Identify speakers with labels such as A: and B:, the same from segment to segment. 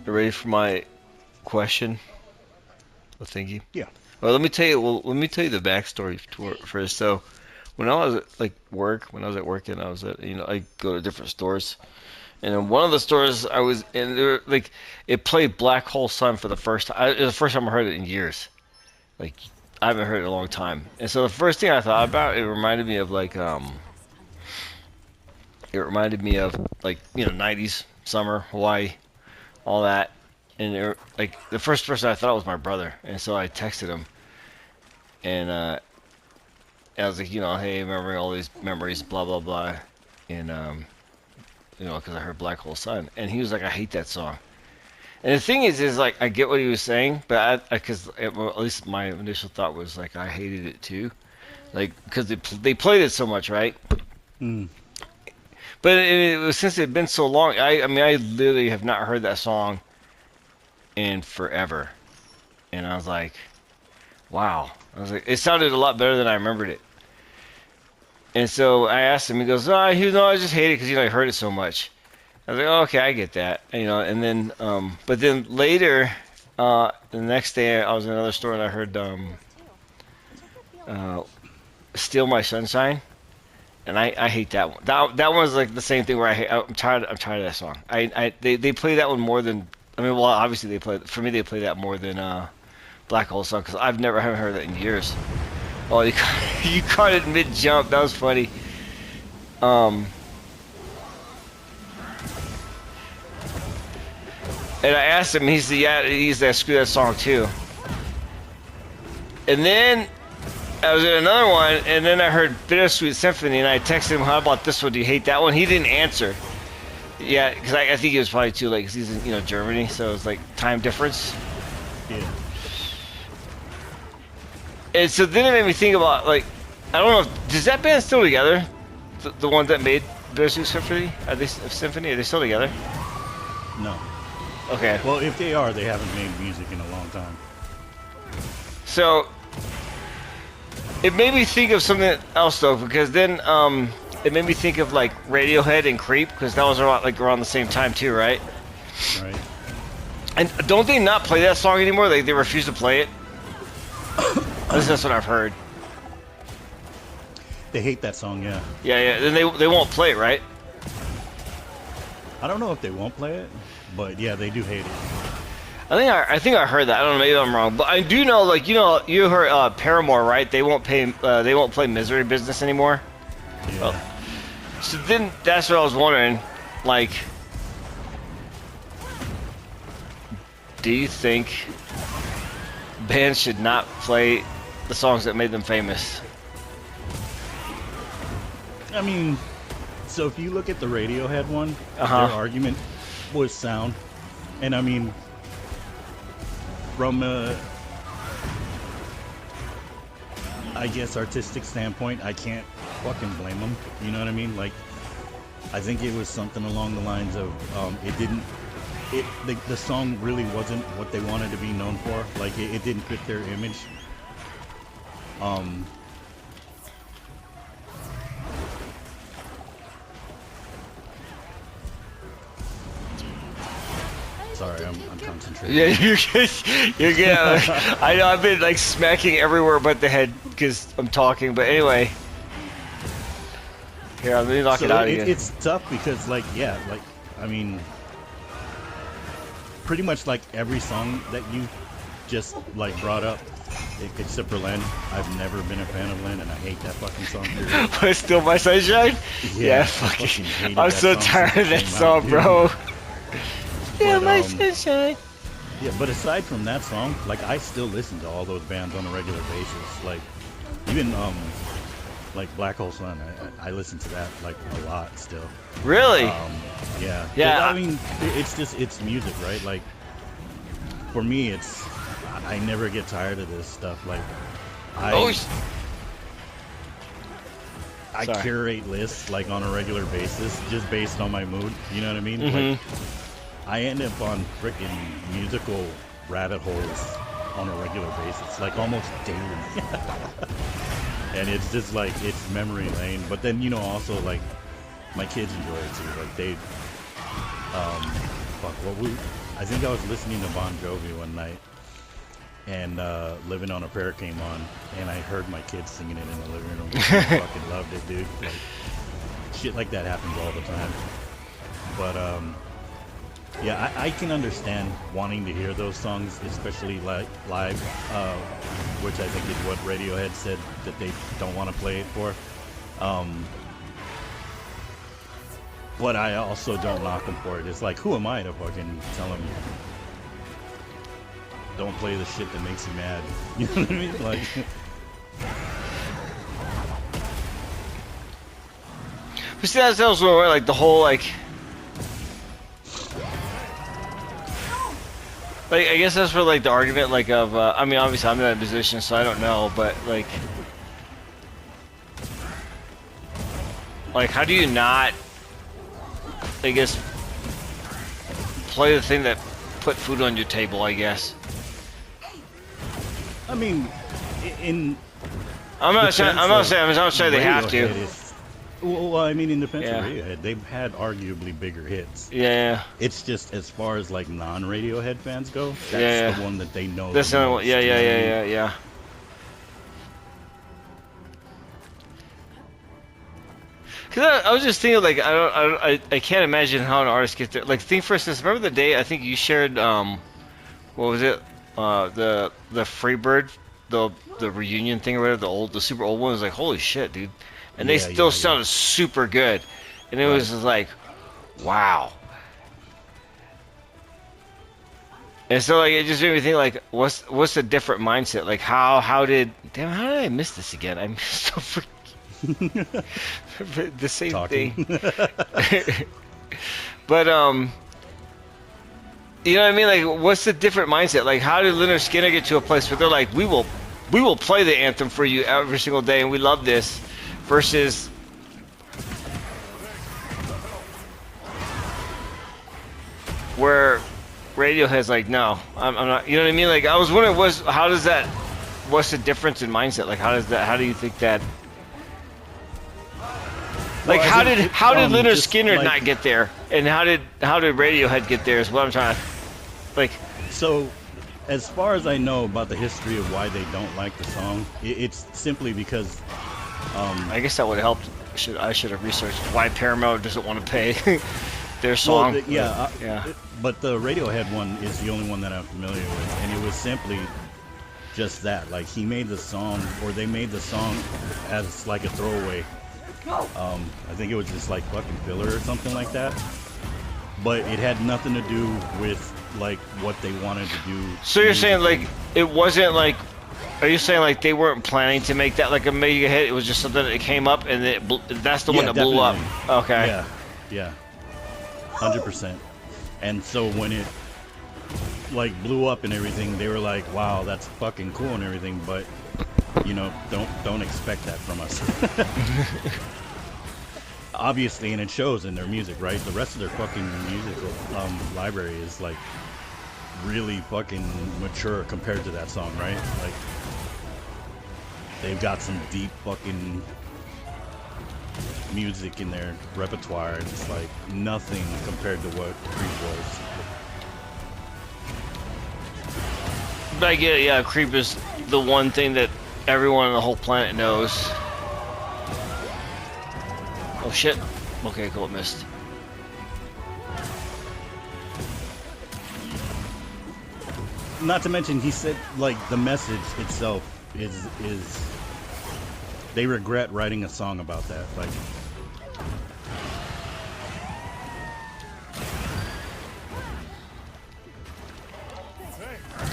A: You ready for my question? Well, thank you.
B: Yeah.
A: Well, let me tell you. Well, let me tell you the backstory first. So, when I was at, when I was at work, and I was at, I go to different stores, and in one of the stores I was in, there, like, it played Black Hole Sun for the first time. It was the first time I heard it in years. Like, I haven't heard it in a long time. And so the first thing I thought about, it reminded me of like 90s summer Hawaii, all that. And like the first person I thought was my brother, and so I texted him, and I was like, hey, remembering all these memories, blah blah blah, and because I heard Black Hole Sun, and he was like, I hate that song. And the thing is like I get what he was saying, but because well, at least my initial thought was like I hated it too, like because they played it so much, right?
B: Mm.
A: But it was, since it had been so long, I mean I literally have not heard that song in forever, and I was like, wow. I was like, it sounded a lot better than I remembered it. And so I asked him. He goes, "Oh, I just hate it because I heard it so much." I was like, oh, "Okay, I get that." And then, but then later, the next day, I was in another store and I heard uh, "Steal My Sunshine," and I hate that one. That one's like the same thing where I'm tired of that song. They play that one more than, I mean, well, obviously they play that more than Black Hole Sun because haven't heard that in years. Oh, you caught it mid jump. That was funny. Um, and I asked him. He said, "Yeah, he's that screw that song too." And then I was in another one, and then I heard Bittersweet Symphony, and I texted him, "How about this one? Do you hate that one?" He didn't answer. Yeah, because I think it was probably too late because he's in Germany, so it's like time difference.
B: Yeah.
A: And so then it made me think about, like, I don't know, does that band still together? The one that made Bittersweet Symphony? Are they still together?
B: No.
A: Okay.
B: Well, if they are, they haven't made music in a long time.
A: So it made me think of something else though, because then it made me think of like Radiohead and Creep, because that was around the same time too, right?
B: Right.
A: And don't they not play that song anymore? They refuse to play it. At least that's what I've heard.
B: They hate that song, yeah.
A: Yeah. Then they won't play it, right?
B: I don't know if they won't play it, but yeah, they do hate it.
A: I think I heard that. I don't know, maybe I'm wrong, but I do know, like, you heard Paramore, right? They won't play Misery Business anymore.
B: Yeah.
A: Well, so then that's what I was wondering, like, do you think bands should not play the songs that made them famous?
B: I mean, so if you look at the Radiohead one, their argument was sound. And I mean, from I guess artistic standpoint, I can't fucking blame them. You know what I mean? Like, I think it was something along the lines of the song really wasn't what they wanted to be known for. Like, it didn't fit their image. Sorry, I'm concentrating.
A: Yeah, you're good. I know I've been like smacking everywhere but the head because I'm talking. But anyway, here, let me knock it out again.
B: It's tough because, like, yeah, like, I mean, pretty much like every song that you just like brought up, except for Len. I've never been a fan of Len, and I hate that fucking song.
A: But Still My Sunshine? Yeah, I'm so tired of that song, bro. Still My Sunshine.
B: Yeah, but aside from that song, like, I still listen to all those bands on a regular basis. Like, even like Black Hole Sun, I listen to that like a lot still.
A: Really?
B: Yeah.
A: Yeah.
B: I mean, it's music, right? Like, for me, I never get tired of this stuff. Like, I curate lists like on a regular basis, just based on my mood. You know what I mean?
A: Mm-hmm.
B: Like, I end up on freaking musical rabbit holes on a regular basis, like almost daily. And it's just like, it's memory lane. But then, also, like, my kids enjoy it too. Like, they, I think I was listening to Bon Jovi one night, and Living on a Prayer came on, and I heard my kids singing it in the living room. I fucking loved it, dude. Like, shit like that happens all the time. But yeah, I can understand wanting to hear those songs, especially live, which I think is what Radiohead said that they don't want to play it for. But I also don't knock them for it. It's like, who am I to fucking tell them, don't play the shit that makes you mad? You know what I mean? Like,
A: but see, that's also where, like, the whole, like, I guess that's where, like, the argument, like, of, I mean, obviously I'm in that position, so I don't know, but, like, how do you not, I guess, play the thing that put food on your table, I guess?
B: I mean,
A: I'm not saying they have to.
B: Well, I mean, in defense
A: Yeah.
B: of Radiohead, they've had arguably bigger hits.
A: Yeah.
B: It's just as far as like non-Radiohead fans go, that's
A: Yeah.
B: the one that they know.
A: That's
B: the
A: the one.
B: most,
A: Yeah,
B: you know
A: yeah,
B: what I
A: yeah,
B: mean?
A: yeah, yeah. Cause I was just thinking, like, I can't imagine how an artist gets there. Like, think for instance, remember the day I think you shared, what was it, the Freebird, the reunion thing or whatever, the super old one was like, holy shit, dude, and they still sounded super good, and it was just like, wow. And so, like, it just made me think, like, what's a different mindset? Like, how did I miss this again? I missed so freaking the same thing. But you know what I mean? Like, what's the different mindset? Like, how did Leonard Skinner get to a place where they're like, we will play the anthem for you every single day, and we love this, versus where Radiohead's like, no, I'm not. You know what I mean? Like, I was wondering, what's the difference in mindset? Like, how do you think that? Like,
B: well,
A: how did Leonard
B: just
A: Skinner
B: like,
A: not get there, and how did Radiohead get there? Is what I'm trying to, like.
B: So, as far as I know about the history of why they don't like the song, it's simply because.
A: I guess that would have helped. I should have researched why Paramount doesn't want to pay their song.
B: Well,
A: yeah.
B: But the Radiohead one is the only one that I'm familiar with, and it was simply just that. Like, he made the song, or they made the song as like a throwaway. I think it was just like fucking filler or something like that. But it had nothing to do with like what they wanted to do.
A: So you're saying, like, it wasn't like, are you saying like they weren't planning to make that like a mega hit? It was just something that came up, and that's the one that blew up. Okay.
B: Yeah, 100%. And so when it like blew up and everything, they were like, wow, that's fucking cool and everything, but you know, don't expect that from us. Obviously, and it shows in their music, right? The rest of their fucking musical library is like really fucking mature compared to that song, right? Like, they've got some deep fucking music in their repertoire. It's like nothing compared to what Creep was.
A: But I get it, yeah, Creep is the one thing that everyone on the whole planet knows. Oh shit. Okay, cool, it missed.
B: Not to mention, he said, like, the message itself is they regret writing a song about that. Like,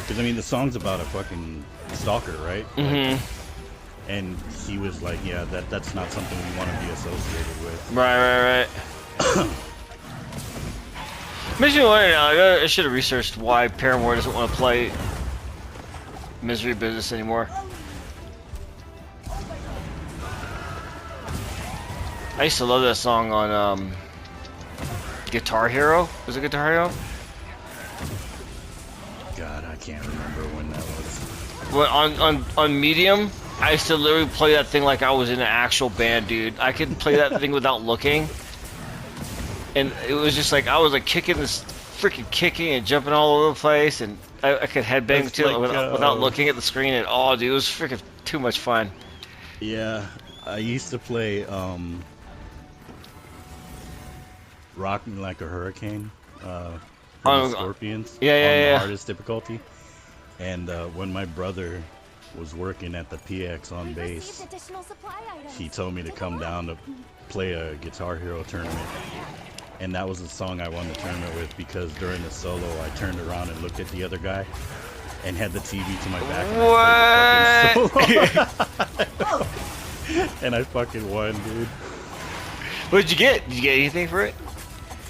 B: because I mean, the song's about a fucking stalker, right?
A: Mm-hmm.
B: Like, and he was like, yeah, that's not something we want to be associated with.
A: Right. Makes me wonder now. I should have researched why Paramore doesn't want to play Misery Business anymore. I used to love that song on Guitar Hero. Was it Guitar Hero?
B: God, I can't remember when that was.
A: Well, on Medium, I used to literally play that thing like I was in an actual band, dude. I could play that thing without looking. And it was just like, I was like kicking this freaking kicking and jumping all over the place, and I could headbang
B: That's
A: to it
B: like,
A: without looking at the screen at all, dude. It was freaking too much fun.
B: Yeah, I used to play Rock Me Like a Hurricane from the Scorpions
A: Yeah,
B: on the
A: yeah.
B: hardest difficulty. And when my brother was working at the PX on bass, he told me to come down to play a Guitar Hero tournament. And that was the song I won the tournament with, because during the solo I turned around and looked at the other guy and had the TV to my back. And
A: what?
B: I solo. And I fucking won, dude.
A: What did you get? Did you get anything for it?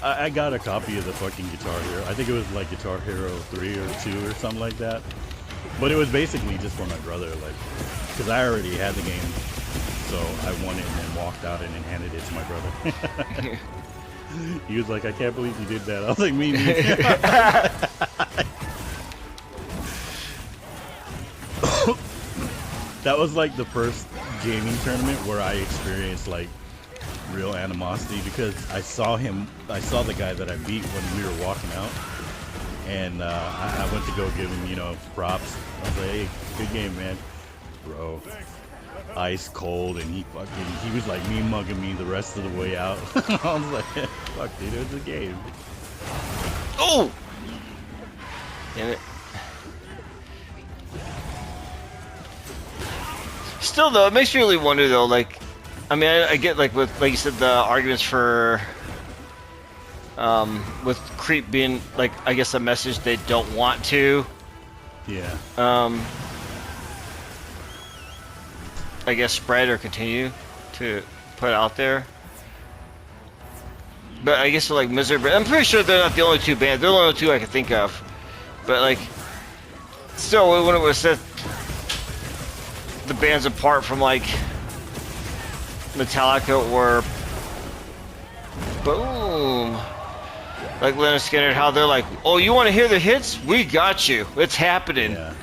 B: I got a copy of the fucking Guitar Hero. I think it was like Guitar Hero 3 or 2 or something like that. But it was basically just for my brother, like, because I already had the game. So I won it and then walked out and then handed it to my brother. He was like, I can't believe you did that. I was like, me neither. That was like the first gaming tournament where I experienced like real animosity, because I saw the guy that I beat when we were walking out, and I went to go give him, you know, props. I was like, hey, good game, man. Bro, ice cold, and he was like me mugging me the rest of the way out. I was like, fuck, dude, it was a game.
A: Oh! Damn it. Still though, it makes me really wonder though, like, I mean, I get like with, like you said, the arguments for, with creep being like, I guess a message they don't want to.
B: Yeah.
A: I guess spread or continue to put out there. But I guess like Misery, I'm pretty sure they're not the only two bands. They're the only two I can think of. But like, still, when it was set the bands apart from like Metallica or boom, like Leonard Skinner, how they're like, oh, you want to hear the hits? We got you. It's happening.
B: Yeah.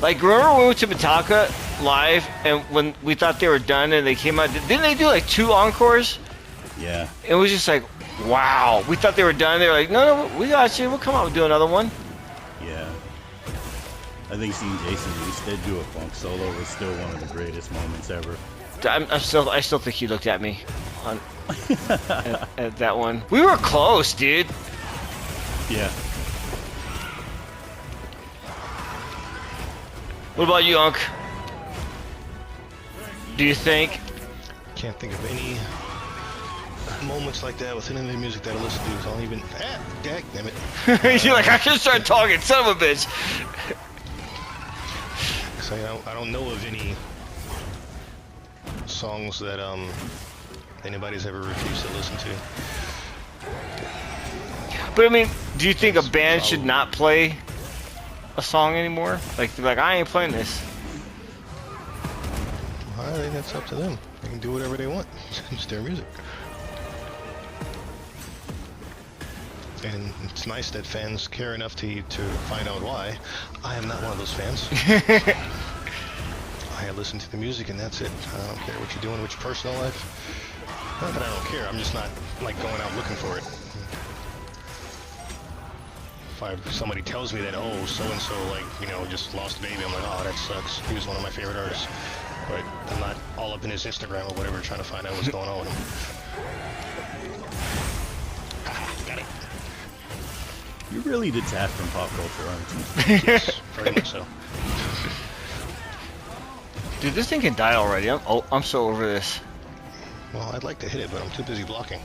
A: Like, remember when we went to Metallica live and when we thought they were done and they came out, didn't they do like 2 encores?
B: Yeah.
A: It was just like, wow. We thought they were done. They were like, no, we got you. We'll come out and do another one.
B: Yeah. I think seeing Jason Newsted do a funk solo was still one of the greatest moments ever.
A: I still think he looked at me on at that one. We were close, dude.
B: Yeah.
A: What about you, Unc? Do you think?
C: Can't think of any moments like that with any of the music that I listen to. So I don't even. Damn it.
A: You're like, I should start talking, son of a bitch.
C: So I don't know of any songs that anybody's ever refused to listen to.
A: But I mean, do you think a band should not play a song anymore? Like, they're like, I ain't playing this.
C: I think that's up to them. They can do whatever they want. It's their music. And it's nice that fans care enough to find out why. I am not one of those fans. I listen to the music and that's it. I don't care what you're doing with your personal life. Not that I don't care, I'm just not like going out looking for it. If somebody tells me that, oh, so-and-so, like, you know, just lost a baby, I'm like, oh, that sucks. He was one of my favorite artists. But I'm not all up in his Instagram or whatever trying to find out what's going on with him. Got it.
B: You're really detached from pop culture, aren't you?
C: Yes, very much so.
A: Dude, this thing can die already. I'm so over this.
C: Well, I'd like to hit it, but I'm too busy blocking.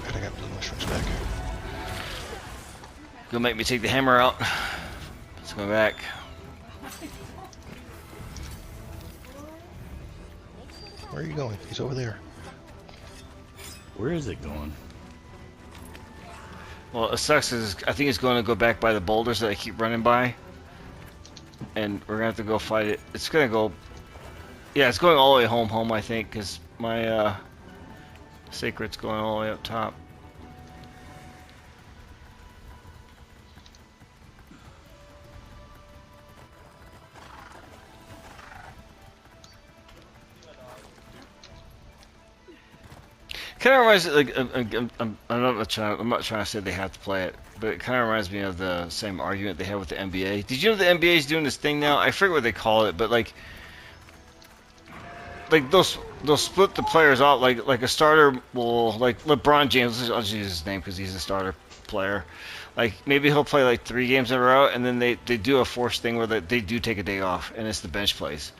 C: I got blue mushrooms back.
A: Gonna make me take the hammer out. Let's go back.
C: Where are you going? He's over there.
B: Where is it going?
A: Well, it sucks is I think it's going to go back by the boulders that I keep running by. And we're gonna have to go fight it. It's gonna go. Yeah, it's going all the way home, I think, because my sacred's going all the way up top. Kind of reminds me, like I'm not trying to say they have to play it, but it kind of reminds me of the same argument they had with the NBA. Did you know the NBA is doing this thing now? I forget what they call it, but like they'll split the players out. Like a starter will, like LeBron James. I'll just use his name because he's a starter player. Like maybe he'll play like 3 games in a row, and then they do a forced thing where they do take a day off, and it's the bench plays.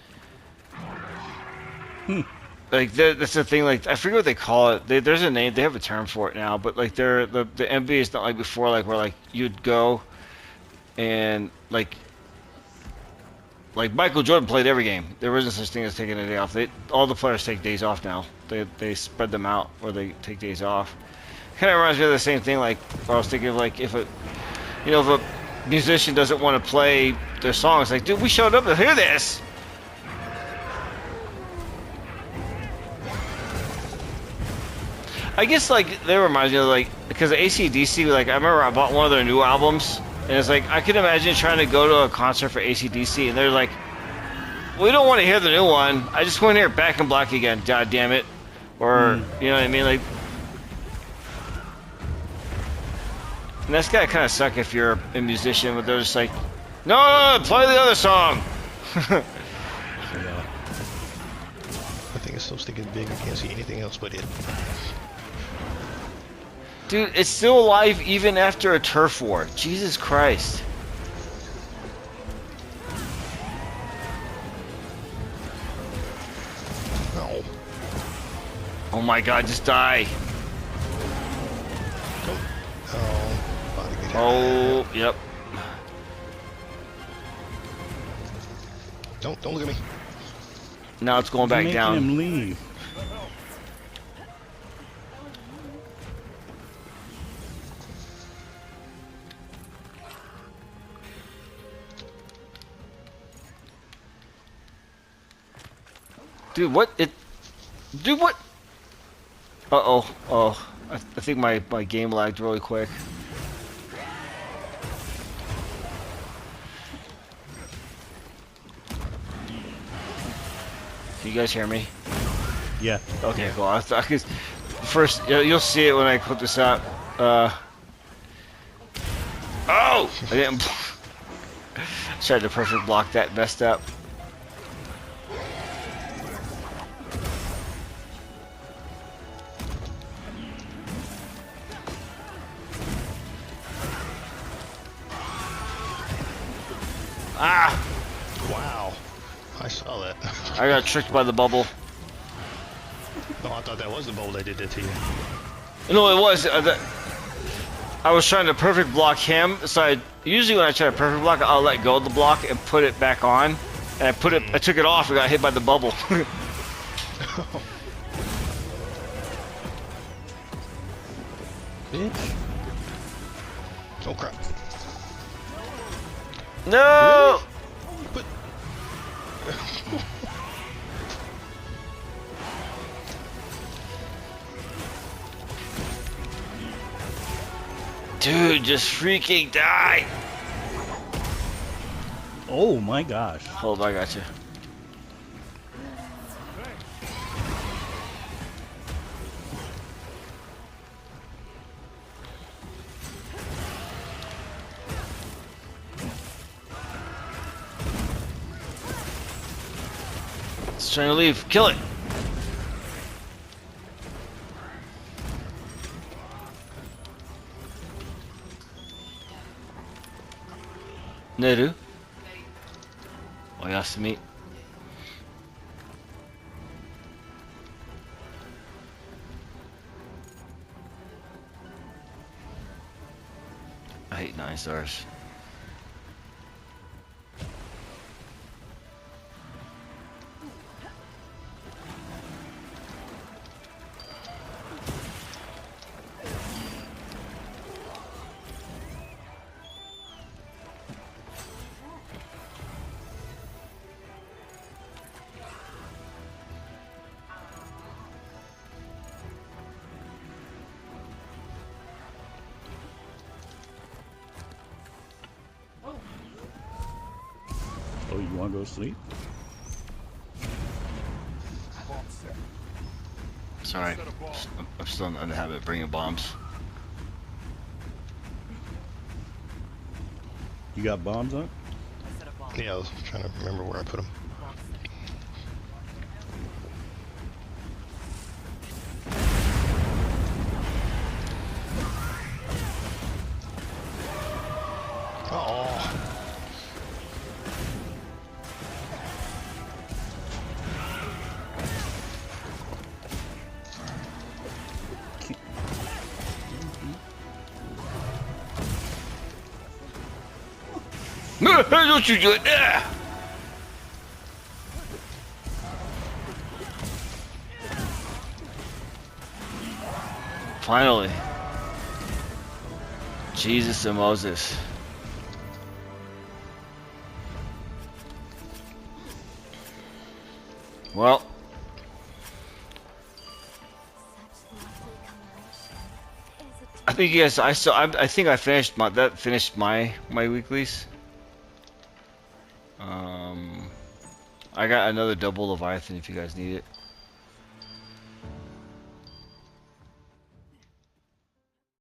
A: Like that's the thing. Like I forget what they call it. There's a name. They have a term for it now. But like the NBA is not like before. Like where like you'd go, and like Michael Jordan played every game. There wasn't such thing as taking a day off. All the players take days off now. They spread them out where they take days off. Kind of reminds me of the same thing. Like I was thinking of like if a musician doesn't want to play their songs, like dude, we showed up to hear this. I guess like that reminds me of like because AC/DC, like I remember I bought one of their new albums and it's like I can imagine trying to go to a concert for AC/DC and they're like, we don't want to hear the new one. I just want to hear Back in Black again. God damn it, or you know what I mean? Like, and that's gotta kind of suck if you're a musician, but they're just like, no, play the other song.
B: Yeah.
C: I think it's so sticking big. I can't see anything else but it.
A: Dude, it's still alive even after a turf war. Jesus Christ.
C: No.
A: Oh my God, just die. Oh, yep.
C: Don't look at me.
A: Now it's going back down.
B: Him leave.
A: Dude, what? Dude, what? Uh-oh. Oh, I think my game lagged really quick. Can you guys hear me?
B: Yeah.
A: Okay, cool. I thought, cause first, you'll see it when I clip this out. Oh! I didn't... tried to perfect block that, messed up. Ah!
C: Wow. I saw that.
A: I got tricked by the bubble.
C: Oh, I thought that was the bowl that did that to you.
A: No, it was. I was trying to perfect block him, so usually when I try to perfect block, I'll let go of the block and put it back on. And I took it off and got hit by the bubble.
B: Bitch.
C: Oh crap.
A: No!
C: Really? But...
A: Dude, just freaking die!
B: Oh my gosh.
A: Hold on, I got you. It's trying to leave. Kill it! Neru? Oyasumi. I hate 9 stars.
B: Oh, you want to go to sleep?
A: Sorry, I'm still in the habit of bringing bombs.
B: You got bombs on?
C: Yeah, I was trying to remember where I put them. Oh.
A: Don't you do it! Ah! Finally. Jesus and Moses. Well, I think yes. I think I finished my weeklies. I got another double Leviathan if you guys need it.